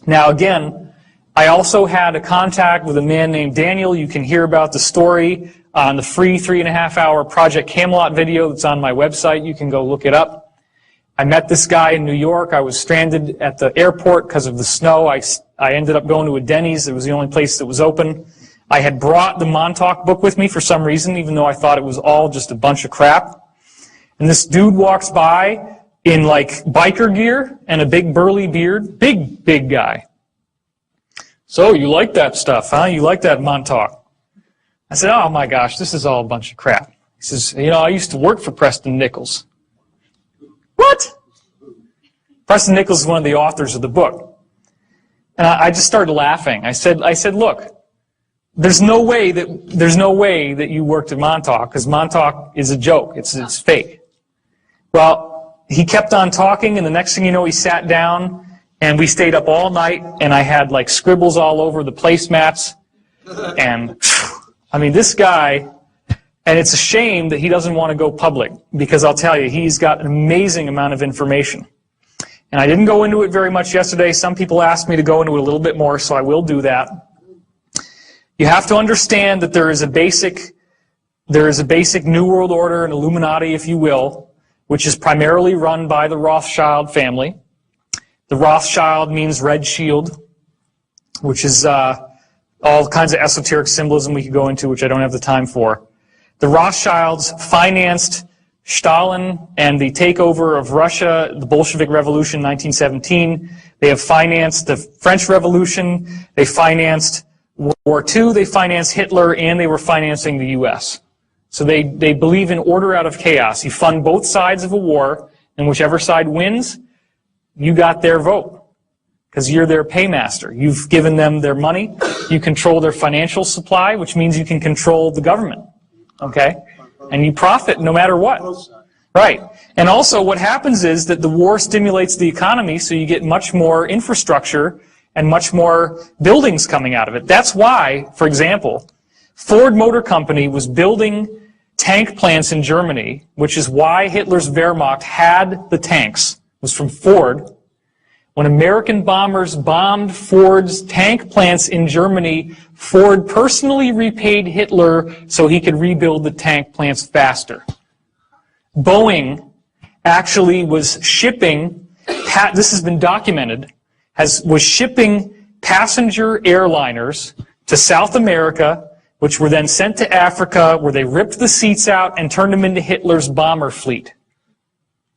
Now again, I also had a contact with a man named Daniel. You can hear about the story on the free 3.5-hour Project Camelot video that's on my website. You can go look it up. I met this guy in New York. I was stranded at the airport because of the snow. I ended up going to a Denny's. It was the only place that was open. I had brought the Montauk book with me for some reason, even though I thought it was all just a bunch of crap. And this dude walks by in like biker gear and a big burly beard. Big guy. So, you like that stuff, huh? You like that Montauk? I said, oh my gosh, this is all a bunch of crap. He says, you know, I used to work for Preston Nichols. What? Preston Nichols is one of the authors of the book. And I just started laughing. I said, look, there's no way that you worked at Montauk, because Montauk is a joke. It's fake. Well, he kept on talking, and the next thing you know, he sat down, and we stayed up all night, and I had like scribbles all over the placemats. And I mean, this guy, and it's a shame that he doesn't want to go public, because I'll tell you, he's got an amazing amount of information. And I didn't go into it very much yesterday. Some people asked me to go into it a little bit more, so I will do that. You have to understand that there is a basic New World Order, an Illuminati, if you will, which is primarily run by the Rothschild family. The Rothschild means red shield, which is all kinds of esoteric symbolism we could go into, which I don't have the time for. The Rothschilds financed Stalin and the takeover of Russia, the Bolshevik Revolution, 1917. They have financed the French Revolution. They financed World War II. They financed Hitler, and they were financing the U.S. So they believe in order out of chaos. You fund both sides of a war, and whichever side wins, you got their vote, because you're their paymaster. You've given them their money. You control their financial supply, which means you can control the government. Okay? And you profit no matter what. Right. And also what happens is that the war stimulates the economy, so you get much more infrastructure and much more buildings coming out of it. That's why, for example, Ford Motor Company was building tank plants in Germany, which is why Hitler's Wehrmacht had the tanks. Was from Ford. When American bombers bombed Ford's tank plants in Germany, Ford personally repaid Hitler so he could rebuild the tank plants faster. Boeing actually was shipping, this has been documented, was shipping passenger airliners to South America, which were then sent to Africa, where they ripped the seats out and turned them into Hitler's bomber fleet.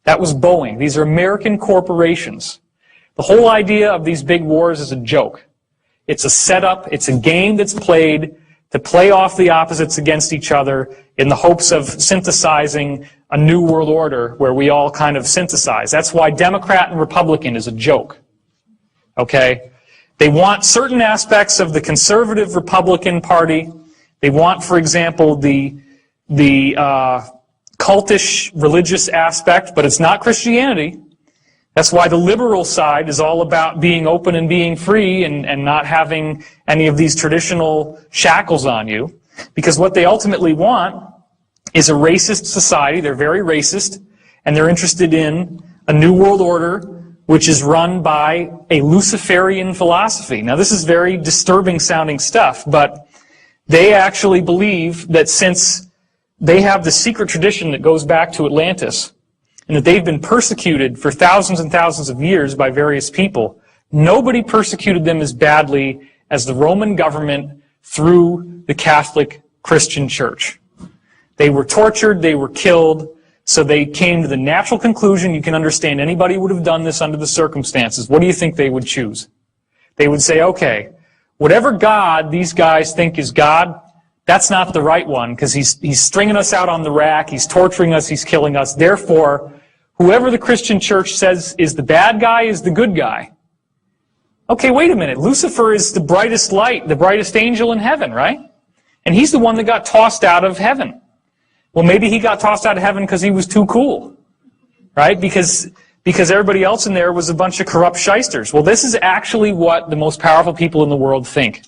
That was Boeing. These are American corporations. The whole idea of these big wars is a joke. It's a setup. It's a game that's played to play off the opposites against each other in the hopes of synthesizing a new world order where we all kind of synthesize. That's why Democrat and Republican is a joke. Okay? They want certain aspects of the conservative Republican Party. They want, for example, the cultish religious aspect, but it's not Christianity. That's why the liberal side is all about being open and being free and not having any of these traditional shackles on you. Because what they ultimately want is a racist society. They're very racist, and they're interested in a new world order which is run by a Luciferian philosophy. Now, this is very disturbing sounding stuff, but they actually believe that since they have the secret tradition that goes back to Atlantis, and that they've been persecuted for thousands and thousands of years by various people, nobody persecuted them as badly as the Roman government through the Catholic Christian Church. They were tortured, they were killed, so they came to the natural conclusion, you can understand anybody would have done this under the circumstances. What do you think they would choose? They would say, okay, whatever God these guys think is God, that's not the right one, because he's stringing us out on the rack, he's torturing us, he's killing us. Therefore, whoever the Christian church says is the bad guy is the good guy. Okay, wait a minute. Lucifer is the brightest light, the brightest angel in heaven, right? And he's the one that got tossed out of heaven. Well, maybe he got tossed out of heaven because he was too cool, right? Because everybody else in there was a bunch of corrupt shysters. Well, this is actually what the most powerful people in the world think.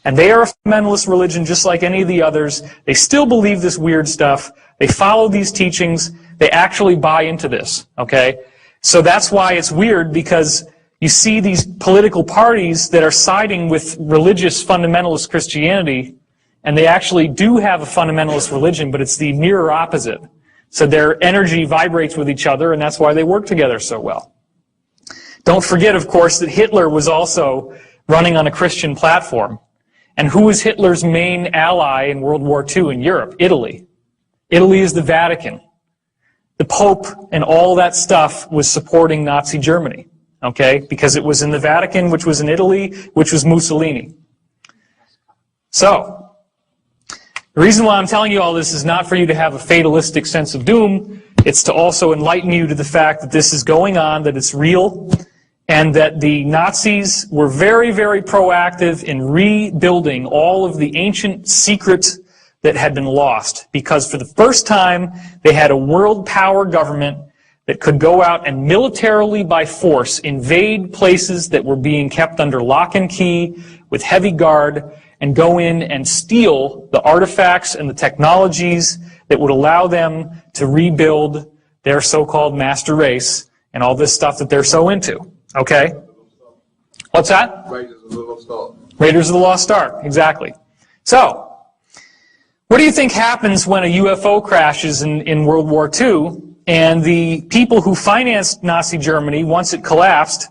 And they are a fundamentalist religion just like any of the others. They still believe this weird stuff. They follow these teachings. They actually buy into this, okay? So that's why it's weird, because you see these political parties that are siding with religious fundamentalist Christianity, and they actually do have a fundamentalist religion, but it's the mirror opposite. So their energy vibrates with each other, and that's why they work together so well. Don't forget, of course, that Hitler was also running on a Christian platform. And who was Hitler's main ally in World War II in Europe? Italy. Italy is the Vatican. The Pope and all that stuff was supporting Nazi Germany, okay? Because it was in the Vatican, which was in Italy, which was Mussolini. So, the reason why I'm telling you all this is not for you to have a fatalistic sense of doom. It's to also enlighten you to the fact that this is going on, that it's real, and that the Nazis were very, very proactive in rebuilding all of the ancient secrets that had been lost. Because for the first time, they had a world power government that could go out and militarily by force invade places that were being kept under lock and key with heavy guard, and go in and steal the artifacts and the technologies that would allow them to rebuild their so-called master race and all this stuff that they're so into. Okay? What's that? Raiders of the Lost Ark. Raiders of the Lost Ark, exactly. So, what do you think happens when a UFO crashes in World War II, and the people who financed Nazi Germany, once it collapsed,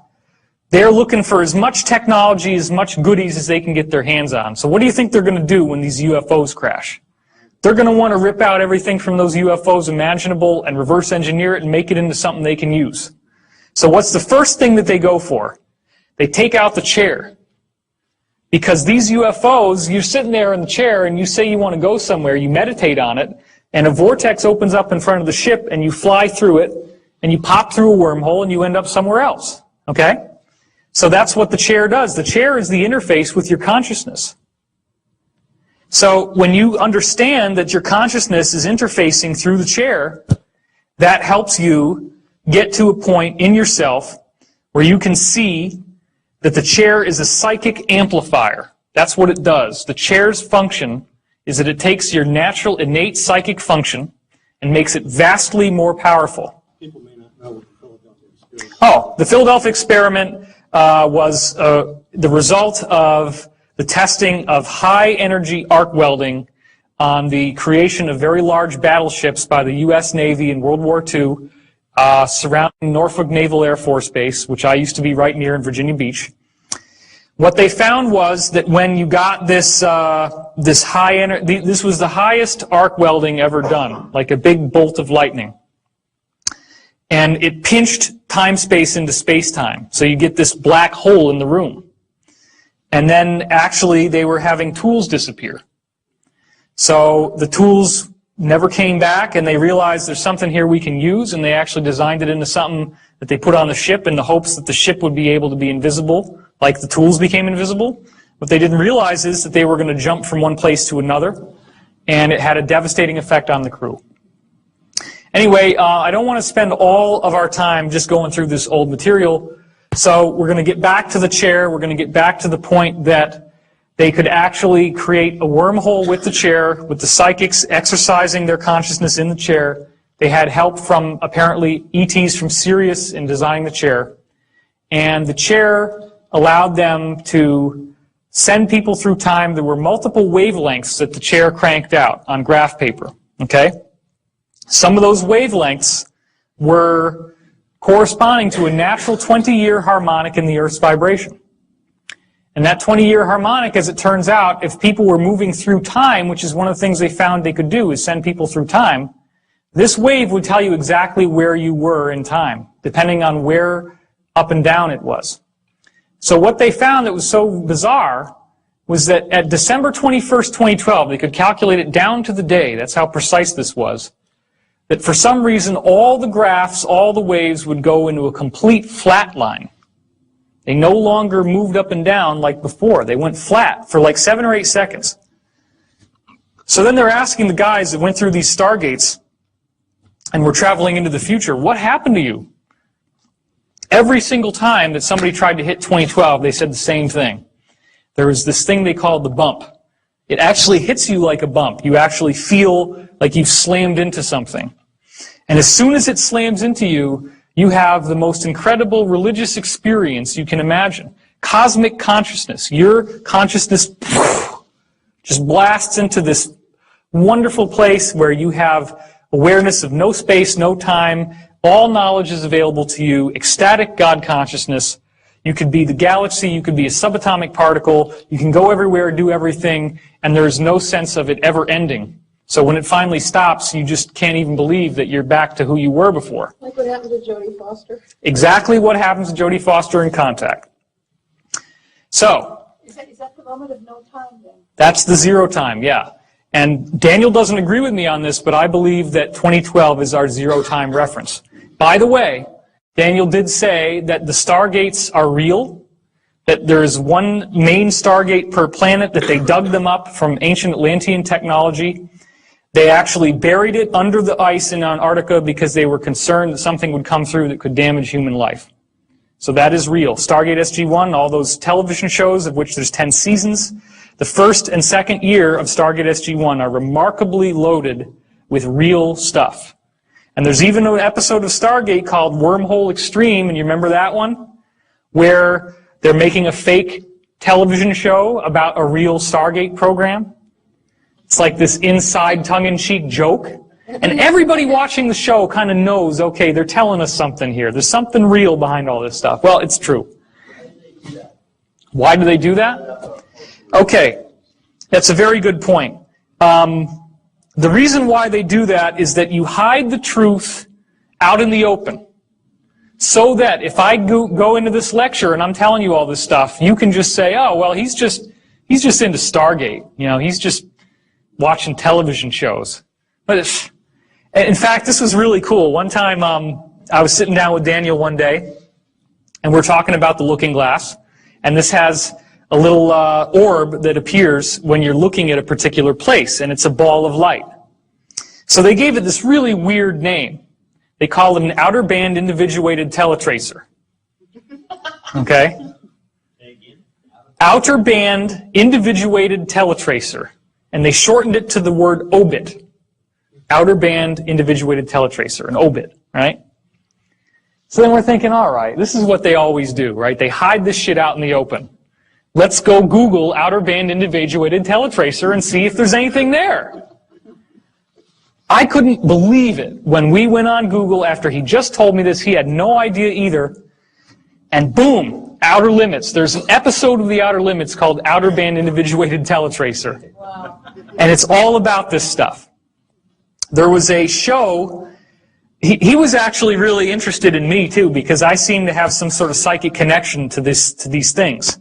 they're looking for as much technology, as much goodies as they can get their hands on. So what do you think they're going to do when these UFOs crash? They're going to want to rip out everything from those UFOs imaginable and reverse engineer it and make it into something they can use. So what's the first thing that they go for? They take out the chair. Because these UFOs, you're sitting there in the chair and you say you want to go somewhere, you meditate on it, and a vortex opens up in front of the ship and you fly through it, and you pop through a wormhole and you end up somewhere else. Okay? So that's what the chair does. The chair is the interface with your consciousness. So when you understand that your consciousness is interfacing through the chair, that helps you get to a point in yourself where you can see that the chair is a psychic amplifier. That's what it does. The chair's function is that it takes your natural, innate psychic function and makes it vastly more powerful. People may not know what the Philadelphia experiment is. Oh, the Philadelphia experiment was the result of the testing of high-energy arc welding on the creation of very large battleships by the U.S. Navy in World War II surrounding Norfolk Naval Air Force Base, which I used to be right near in Virginia Beach. What they found was that when you got this high energy, this was the highest arc welding ever done, like a big bolt of lightning. And it pinched time-space into space-time. So you get this black hole in the room. And then actually they were having tools disappear. So the tools never came back, and they realized there's something here we can use, and they actually designed it into something that they put on the ship in the hopes that the ship would be able to be invisible, like the tools became invisible. What they didn't realize is that they were going to jump from one place to another, and it had a devastating effect on the crew. Anyway, I don't want to spend all of our time just going through this old material, so we're going to get back to the chair. We're going to get back to the point that they could actually create a wormhole with the chair, with the psychics exercising their consciousness in the chair. They had help from, apparently, ETs from Sirius in designing the chair. And the chair allowed them to send people through time. There were multiple wavelengths that the chair cranked out on graph paper. Okay? Some of those wavelengths were corresponding to a natural 20-year harmonic in the Earth's vibration. And that 20-year harmonic, as it turns out, if people were moving through time, which is one of the things they found they could do, is send people through time, this wave would tell you exactly where you were in time, depending on where up and down it was. So what they found that was so bizarre was that at December 21st, 2012, they could calculate it down to the day, that's how precise this was, that for some reason all the graphs, all the waves would go into a complete flat line. They no longer moved up and down like before. They went flat for like 7 or 8 seconds. So then they're asking the guys that went through these Stargates and were traveling into the future, what happened to you? Every single time that somebody tried to hit 2012, they said the same thing. There was this thing they called the bump. It actually hits you like a bump. You actually feel like you've slammed into something. And as soon as it slams into you, You have the most incredible religious experience you can imagine. Cosmic consciousness. Your consciousness just blasts into this wonderful place where you have awareness of no space, no time. All knowledge is available to you. Ecstatic God consciousness. You could be the galaxy. You could be a subatomic particle. You can go everywhere, do everything, and there's no sense of it ever ending. So when it finally stops, you just can't even believe that you're back to who you were before. Like what happened to Jodie Foster? Exactly what happens to Jodie Foster in Contact. So, Is that the moment of no time then? that's the zero time, yeah. And Daniel doesn't agree with me on this, but I believe that 2012 is our zero time reference. By the way, Daniel did say that the Stargates are real, that there is one main Stargate per planet, that they dug them up from ancient Atlantean technology. They actually buried it under the ice in Antarctica because they were concerned that something would come through that could damage human life. So that is real. Stargate SG-1, all those television shows, of which there's 10 seasons, the first and second year of Stargate SG-1 are remarkably loaded with real stuff. And there's even an episode of Stargate called Wormhole Extreme, and you remember that one? Where they're making a fake television show about a real Stargate program. It's like this inside tongue-in-cheek joke. And everybody watching the show kind of knows, okay, they're telling us something here. There's something real behind all this stuff. Well, it's true. Why do they do that? Okay, that's a very good point. The reason why they do that is that you hide the truth out in the open. So that if I go into this lecture and I'm telling you all this stuff, you can just say, oh, well, he's just into Stargate. You know, he's just watching television shows. But in fact, this was really cool. One time, I was sitting down with Daniel one day, and we're talking about the looking glass. And this has a little orb that appears when you're looking at a particular place, and it's a ball of light. So they gave it this really weird name. They call it an outer band individuated teletracer. Okay? Outer band individuated teletracer. And they shortened it to the word obit. Outer band individuated teletracer, an obit, right? So then we're thinking, all right, this is what they always do, right? They hide this shit out in the open. Let's go Google outer band individuated teletracer and see if there's anything there. I couldn't believe it when we went on Google after he just told me this. He had no idea either. And boom, Outer Limits. There's an episode of the Outer Limits called Outer Band Individuated Teletracer. Wow. And it's all about this stuff. There was a show, he was actually really interested in me too, because I seem to have some sort of psychic connection to these things.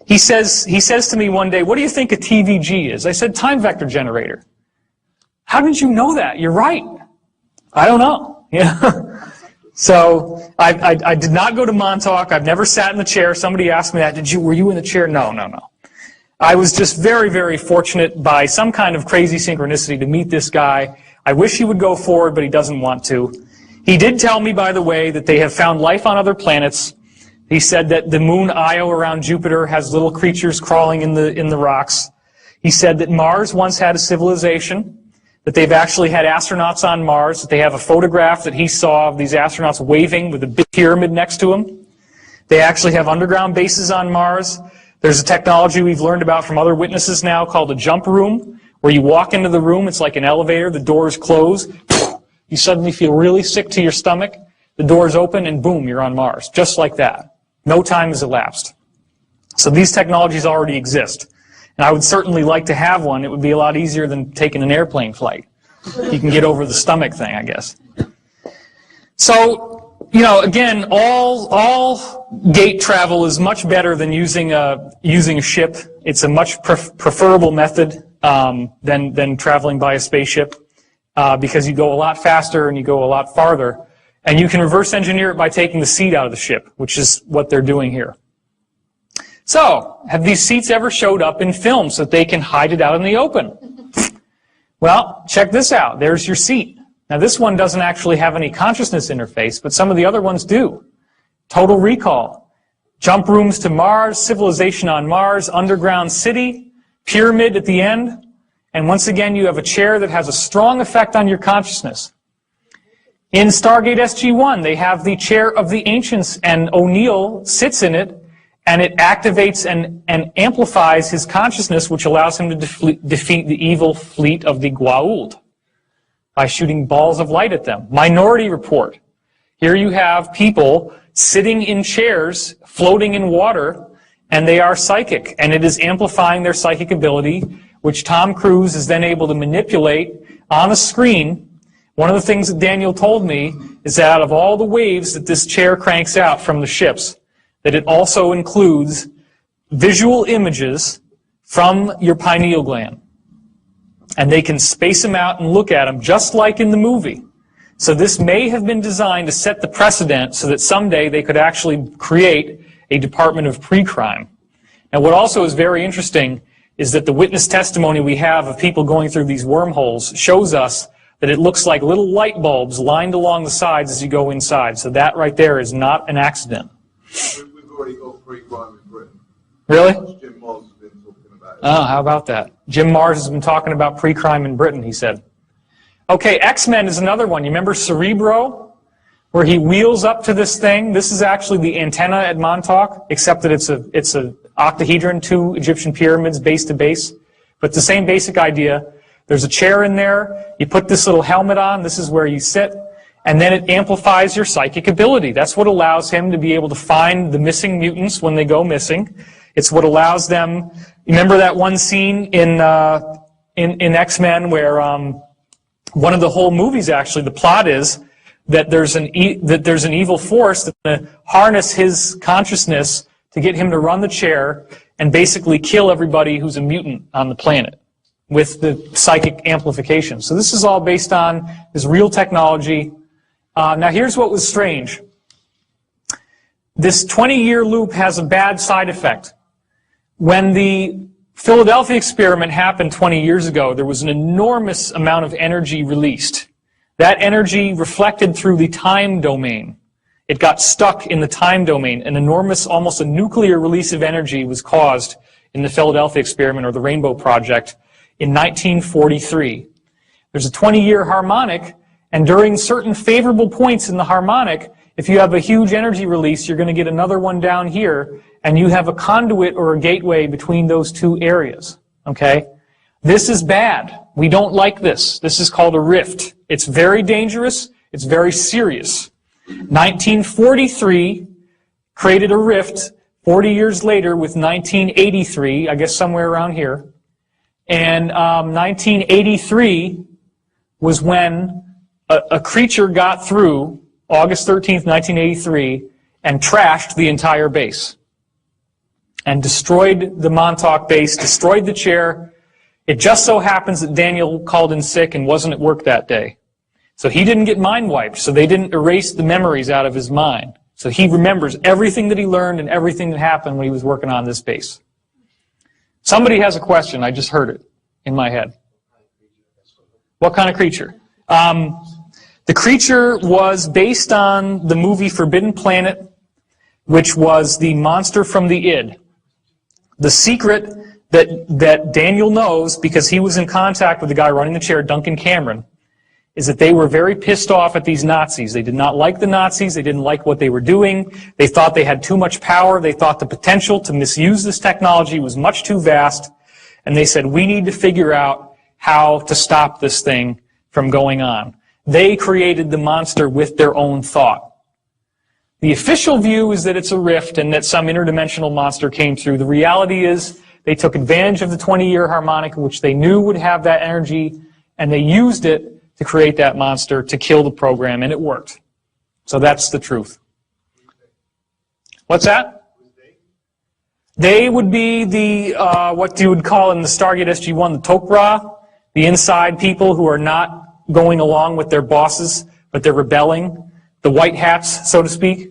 He says to me one day, what do you think a TVG is? I said, time vector generator. How did you know that? You're right. I don't know. Yeah. So I did not go to Montauk. I've never sat in the chair. Somebody asked me that. Were you in the chair? No. I was just very, very fortunate by some kind of crazy synchronicity to meet this guy. I wish he would go forward, but he doesn't want to. He did tell me, by the way, that they have found life on other planets. He said that the moon Io around Jupiter has little creatures crawling in the rocks. He said that Mars once had a civilization, that they've actually had astronauts on Mars, that they have a photograph that he saw of these astronauts waving with a big pyramid next to them. They actually have underground bases on Mars. There's a technology we've learned about from other witnesses now called a jump room, where you walk into the room, it's like an elevator, the doors close, you suddenly feel really sick to your stomach, the doors open, and boom, you're on Mars. Just like that. No time has elapsed. So these technologies already exist. And I would certainly like to have one. It would be a lot easier than taking an airplane flight. You can get over the stomach thing, I guess. So, again, all gate travel is much better than using a ship. It's a much preferable method than traveling by a spaceship because you go a lot faster and you go a lot farther. And you can reverse engineer it by taking the seat out of the ship, which is what they're doing here. So, have these seats ever showed up in film so that they can hide it out in the open? Well, check this out. There's your seat. Now, this one doesn't actually have any consciousness interface, but some of the other ones do. Total Recall, jump rooms to Mars, civilization on Mars, underground city, pyramid at the end, and once again, you have a chair that has a strong effect on your consciousness. In Stargate SG-1, they have the chair of the ancients, and O'Neill sits in it, and it activates and amplifies his consciousness, which allows him to defeat the evil fleet of the Goa'uld by shooting balls of light at them. Minority Report. Here you have people sitting in chairs, floating in water, and they are psychic, and it is amplifying their psychic ability, which Tom Cruise is then able to manipulate on a screen. One of the things that Daniel told me is that out of all the waves that this chair cranks out from the ships, that it also includes visual images from your pineal gland. And they can space them out and look at them just like in the movie. So this may have been designed to set the precedent so that someday they could actually create a department of pre-crime. Now what also is very interesting is that the witness testimony we have of people going through these wormholes shows us that it looks like little light bulbs lined along the sides as you go inside. So that right there is not an accident. We've already got pre-crime in Britain. Really? Jim Moss has been talking about it. Oh, how about that? Jim Mars has been talking about pre-crime in Britain, he said. Okay, X-Men is another one. You remember Cerebro, where he wheels up to this thing? This is actually the antenna at Montauk, except that it's a octahedron, 2 Egyptian pyramids base to base. But the same basic idea. There's a chair in there. You put this little helmet on. This is where you sit. And then it amplifies your psychic ability. That's what allows him to be able to find the missing mutants when they go missing. It's what allows them. Remember that one scene in X-Men where one of the whole movies actually, the plot is that there's an evil force that's going to harness his consciousness to get him to run the chair and basically kill everybody who's a mutant on the planet with the psychic amplification. So this is all based on this real technology. Now here's what was strange. This 20-year loop has a bad side effect. When the Philadelphia experiment happened 20 years ago, there was an enormous amount of energy released. That energy reflected through the time domain. It got stuck in the time domain. An enormous, almost a nuclear release of energy was caused in the Philadelphia experiment, or the Rainbow Project, in 1943. There's a 20-year harmonic, and during certain favorable points in the harmonic, if you have a huge energy release, you're going to get another one down here, and you have a conduit or a gateway between those two areas. Okay? This is bad. We don't like this. This is called a rift. It's very dangerous. It's very serious. 1943 created a rift 40 years later with 1983, I guess somewhere around here. And 1983 was when a creature got through, August 13th, 1983, and trashed the entire base. And destroyed the Montauk base, destroyed the chair. It just so happens that Daniel called in sick and wasn't at work that day. So he didn't get mind wiped, so they didn't erase the memories out of his mind. So he remembers everything that he learned and everything that happened when he was working on this base. Somebody has a question. I just heard it in my head. What kind of creature? The creature was based on the movie Forbidden Planet, which was the monster from the id. The secret that Daniel knows, because he was in contact with the guy running the chair, Duncan Cameron, is that they were very pissed off at these Nazis. They did not like the Nazis. They didn't like what they were doing. They thought they had too much power. They thought the potential to misuse this technology was much too vast. And they said, we need to figure out how to stop this thing from going on. They created the monster with their own thought. The official view is that it's a rift and that some interdimensional monster came through. The reality is they took advantage of the 20-year harmonic, which they knew would have that energy, and they used it to create that monster to kill the program, and it worked. So that's the truth. What's that? They would be the, what you would call in the Stargate SG-1, the Tok'ra, the inside people who are not going along with their bosses, but they're rebelling, the white hats, so to speak.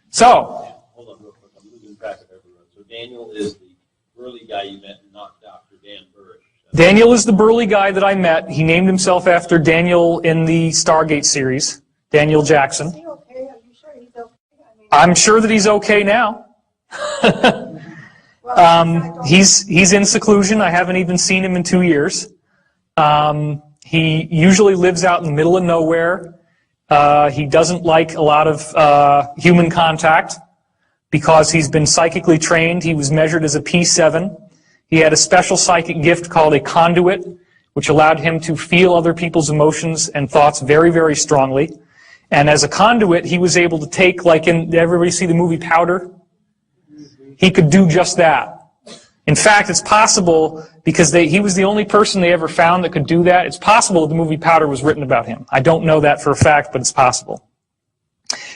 So, Hold on real quick, I'm losing track of everyone. So Daniel is the burly guy you met and not Dr. Dan Burrish. Daniel is the burly guy that I met. He named himself after Daniel in the Stargate series, Daniel Jackson. Is he okay? Are you sure he's okay? I'm sure that he's okay now. He's in seclusion. I haven't even seen him in 2 years. He usually lives out in the middle of nowhere. He doesn't like a lot of human contact because he's been psychically trained. He was measured as a P7. He had a special psychic gift called a conduit, which allowed him to feel other people's emotions and thoughts very, very strongly. And as a conduit, he was able to take, like did everybody see the movie Powder? He could do just that. In fact, it's possible, because he was the only person they ever found that could do that, it's possible that the movie Powder was written about him. I don't know that for a fact, but it's possible.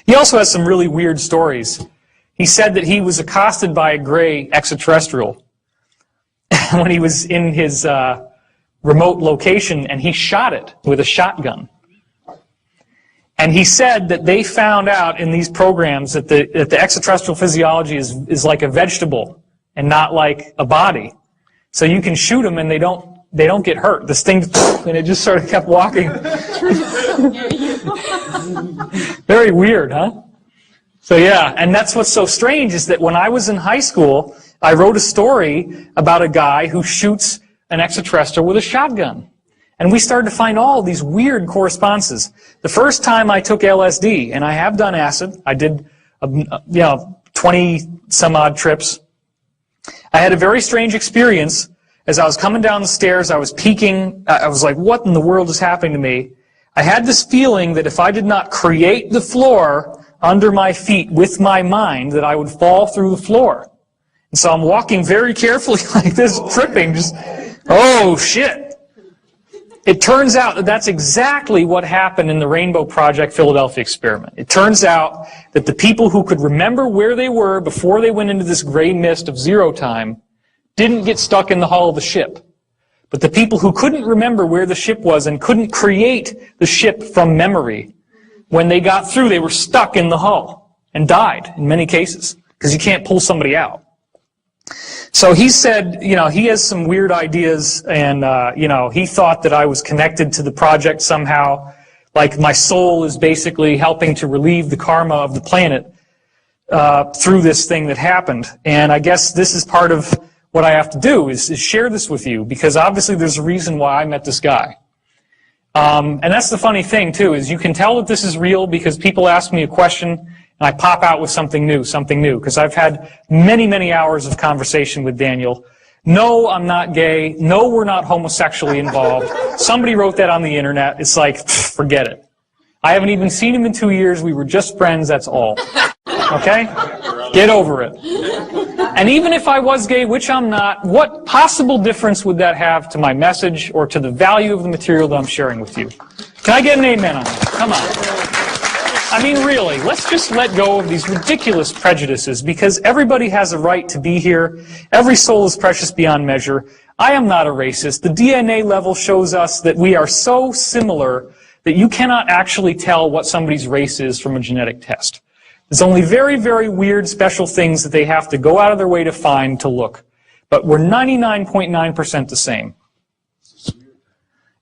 He also has some really weird stories. He said that he was accosted by a gray extraterrestrial when he was in his remote location, and he shot it with a shotgun. And he said that they found out in these programs that the extraterrestrial physiology is like a vegetable and not like a body. So you can shoot them and they don't get hurt. This thing, and it just sort of kept walking. Very weird, huh? So yeah, and that's what's so strange is that when I was in high school, I wrote a story about a guy who shoots an extraterrestrial with a shotgun. And we started to find all these weird correspondences. The first time I took LSD, and I have done acid, I did 20 some odd trips. I had a very strange experience. As I was coming down the stairs, I was peeking. I was like, what in the world is happening to me? I had this feeling that if I did not create the floor under my feet with my mind, that I would fall through the floor. And so I'm walking very carefully like this, tripping, just, oh shit. It turns out that that's exactly what happened in the Rainbow Project Philadelphia experiment. It turns out that the people who could remember where they were before they went into this gray mist of zero time didn't get stuck in the hull of the ship. But the people who couldn't remember where the ship was and couldn't create the ship from memory, when they got through, they were stuck in the hull and died in many cases because you can't pull somebody out. So he said, he has some weird ideas, and, he thought that I was connected to the project somehow, like my soul is basically helping to relieve the karma of the planet through this thing that happened. And I guess this is part of what I have to do, is share this with you, because obviously there's a reason why I met this guy. And that's the funny thing, too, is you can tell that this is real because people ask me a question, and I pop out with something new, because I've had many, many hours of conversation with Daniel. No, I'm not gay. No, we're not homosexually involved. Somebody wrote that on the internet. It's like, forget it. I haven't even seen him in 2 years. We were just friends, that's all. Okay? Get over it. And even if I was gay, which I'm not, what possible difference would that have to my message or to the value of the material that I'm sharing with you? Can I get an amen on that? Come on. I mean, really, let's just let go of these ridiculous prejudices, because everybody has a right to be here. Every soul is precious beyond measure. I am not a racist. The DNA level shows us that we are so similar that you cannot actually tell what somebody's race is from a genetic test. There's only very, very weird special things that they have to go out of their way to find to look. But we're 99.9% the same.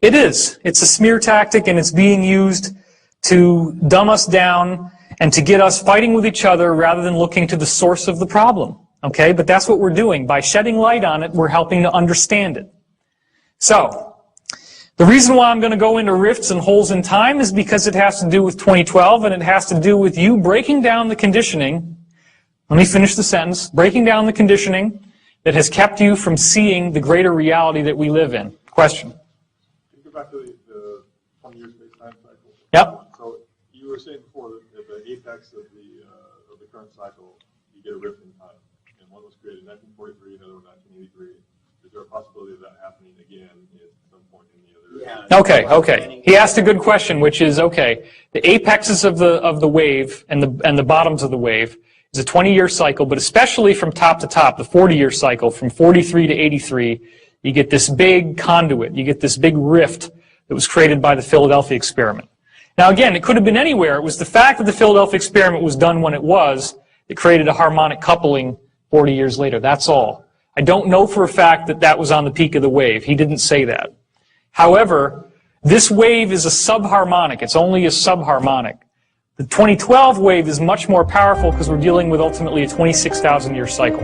It is. It's a smear tactic, and it's being used to dumb us down and to get us fighting with each other rather than looking to the source of the problem. Okay? But that's what we're doing. By shedding light on it, we're helping to understand it. So, the reason why I'm going to go into rifts and holes in time is because it has to do with 2012, and it has to do with you breaking down the conditioning. Let me finish the sentence. Breaking down the conditioning that has kept you from seeing the greater reality that we live in. Question? Can you go back to the 20-year space-time cycle? Yep. So you were saying before that at the apex of the current cycle, you get a rift in time, and one was created in 1943, another in 1983. Is there a possibility of that happening again at some point in the other? Yeah. Okay. He asked a good question, which is, okay, the apexes of the wave and the bottoms of the wave is a 20-year cycle, but especially from top to top, the 40-year cycle, from 43 to 83, you get this big conduit, you get this big rift that was created by the Philadelphia experiment. Now again, it could have been anywhere. It was the fact that the Philadelphia experiment was done when it was that created a harmonic coupling 40 years later. That's all. I don't know for a fact that that was on the peak of the wave. He didn't say that. However, this wave is a subharmonic. It's only a subharmonic. The 2012 wave is much more powerful because we're dealing with ultimately a 26,000-year cycle.